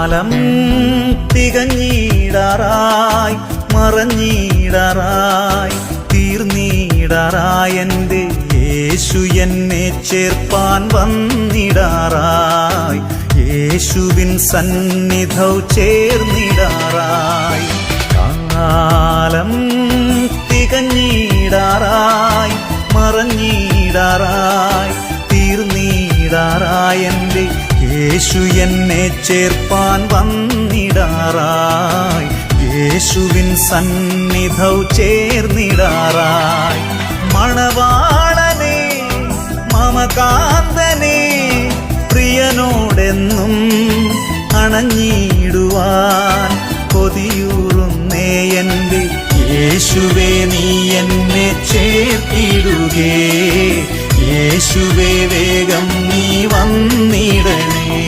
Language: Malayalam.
കാലം തികഞ്ഞിടാറായി, മറഞ്ഞിടാറായി, തീർന്നിടാറായി. എൻ്റെ യേശു എന്നെ ചേർപ്പാൻ വന്നിടാറായി, യേശുവിൻ സന്നിധൗ ചേർന്നിടാറായി. കാലം തികഞ്ഞിടാറായി, മറഞ്ഞിടാറായി, തീർന്നിടാറായി. എൻ്റെ യേശു എന്നെ ചേർപ്പാൻ വന്നിടാറായി, യേശുവിൻ സന്നിധൗ ചേർന്നിടാറായി. മണവാളനെ മമകാന്തനെ പ്രിയനോടെന്നും അണഞ്ഞിടുവാൻ കൊതിയൂറുന്നേ. എൻ്റെ യേശുവേ നീ എന്നെ ചേർത്തിടുകേ, യേശുവേ വേഗം നീ വന്നിടണേ.